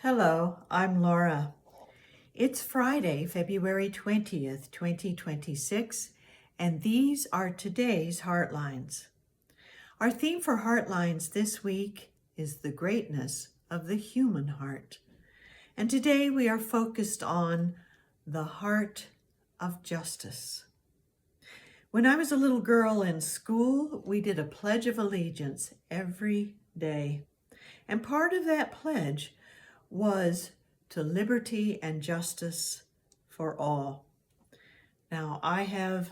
Hello, I'm Laura. It's Friday, February 20th, 2026, and these are today's Heartlines. Our theme for Heartlines this week is the greatness of the human heart. And today we are focused on the heart of justice. When I was a little girl in school, we did a Pledge of Allegiance every day. And part of that pledge was to liberty and justice for all. Now, I have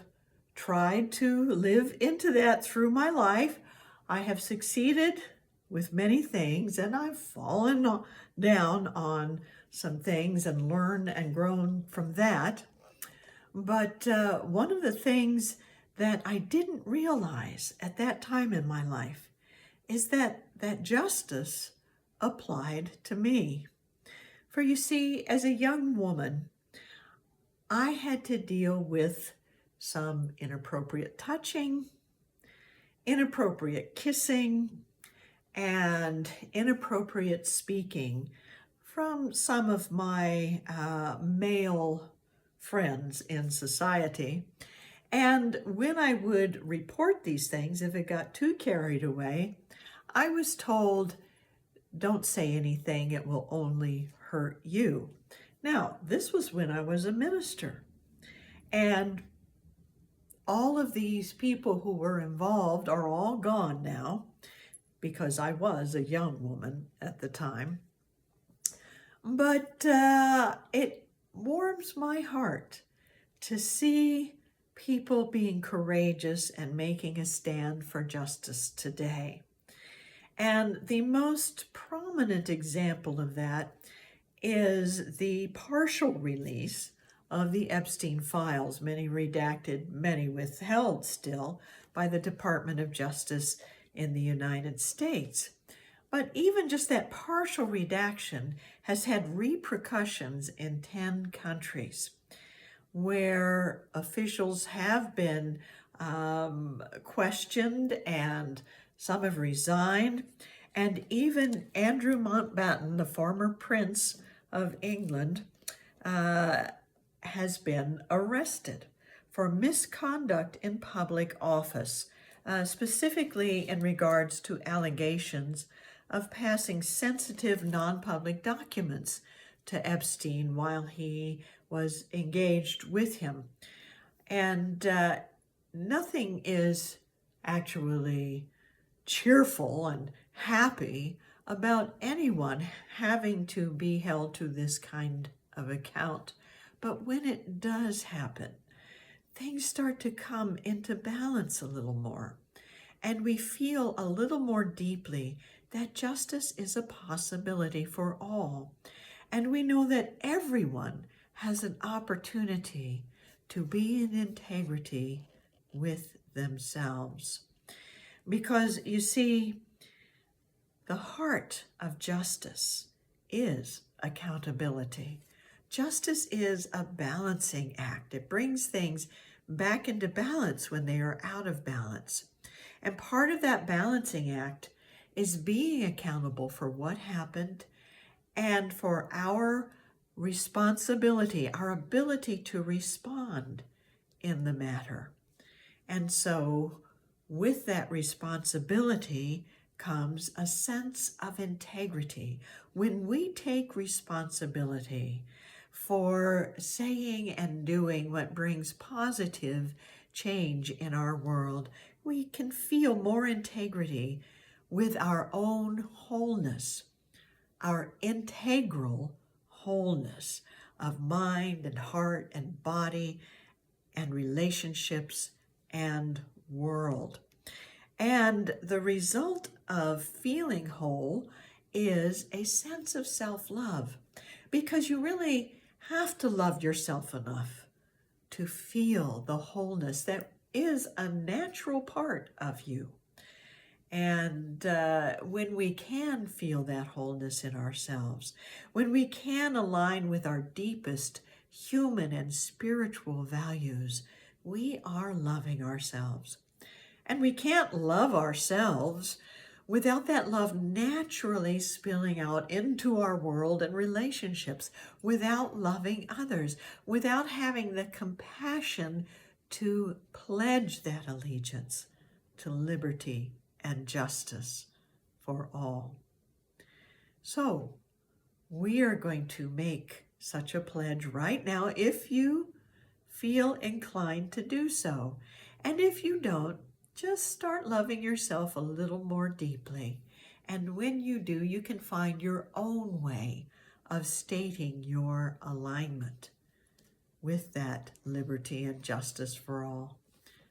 tried to live into that through my life. I have succeeded with many things, and I've fallen down on some things and learned and grown from that. But one of the things that I didn't realize at that time in my life is that justice applied to me. For you see, as a young woman, I had to deal with some inappropriate touching, inappropriate kissing, and inappropriate speaking from some of my male friends in society. And when I would report these things, if it got too carried away, I was told, don't say anything, it will only hurt you. Now, this was when I was a minister. And all of these people who were involved are all gone now because I was a young woman at the time. But it warms my heart to see people being courageous and making a stand for justice today. And the most prominent example of that is the partial release of the Epstein files, many redacted, many withheld still by the Department of Justice in the United States. But even just that partial redaction has had repercussions in 10 countries where officials have been questioned and some have resigned. And even Andrew Mountbatten, the former Prince of England, has been arrested for misconduct in public office, specifically in regards to allegations of passing sensitive non-public documents to Epstein while he was engaged with him. And nothing is actually cheerful and happy about anyone having to be held to this kind of account. But when it does happen, things start to come into balance a little more. And we feel a little more deeply that justice is a possibility for all. And we know that everyone has an opportunity to be in integrity with themselves. Because you see, the heart of justice is accountability. Justice is a balancing act. It brings things back into balance when they are out of balance. And part of that balancing act is being accountable for what happened and for our responsibility, our ability to respond in the matter. And so with that responsibility comes a sense of integrity. When we take responsibility for saying and doing what brings positive change in our world, we can feel more integrity with our own wholeness, our integral wholeness of mind and heart and body and relationships and world. And the result of feeling whole is a sense of self-love, because you really have to love yourself enough to feel the wholeness that is a natural part of you. And when we can feel that wholeness in ourselves, when we can align with our deepest human and spiritual values, we are loving ourselves. And we can't love ourselves without that love naturally spilling out into our world and relationships, without loving others, without having the compassion to pledge that allegiance to liberty and justice for all. So, we are going to make such a pledge right now if you feel inclined to do so. And if you don't, just start loving yourself a little more deeply. And when you do, you can find your own way of stating your alignment with that liberty and justice for all.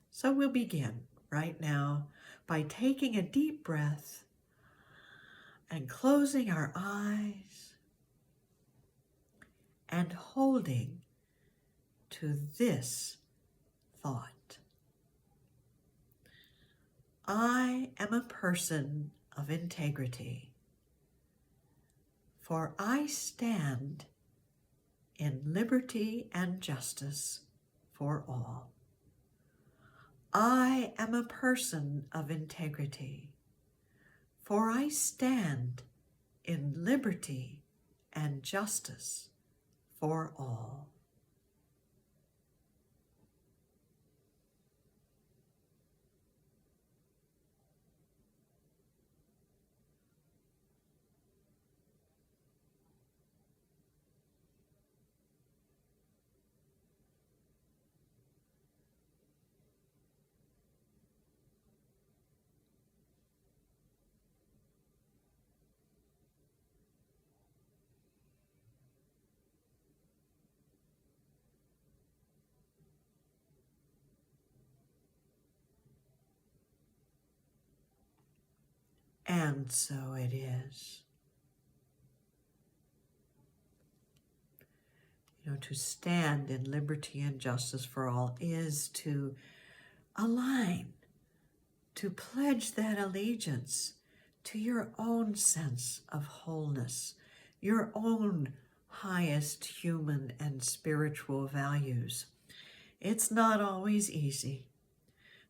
So we'll begin right now by taking a deep breath and closing our eyes and holding to this thought. I am a person of integrity, for I stand in liberty and justice for all. I am a person of integrity, for I stand in liberty and justice for all. And so it is. To stand in liberty and justice for all is to align, to pledge that allegiance to your own sense of wholeness, your own highest human and spiritual values. It's not always easy.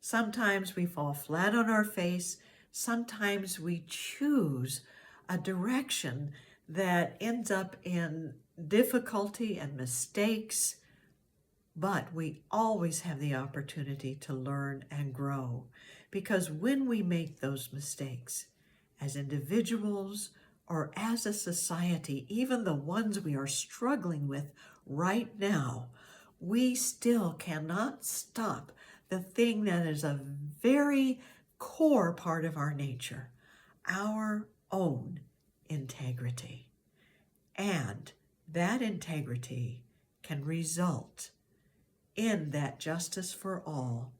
Sometimes we fall flat on our face. Sometimes we choose a direction that ends up in difficulty and mistakes, but we always have the opportunity to learn and grow, because when we make those mistakes as individuals or as a society, even the ones we are struggling with right now, we still cannot stop the thing that is a very core part of our nature, our own integrity. And that integrity can result in that justice for all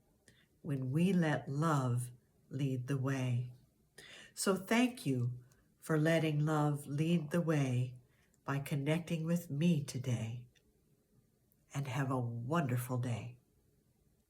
when we let love lead the way. So thank you for letting love lead the way by connecting with me today. And have a wonderful day.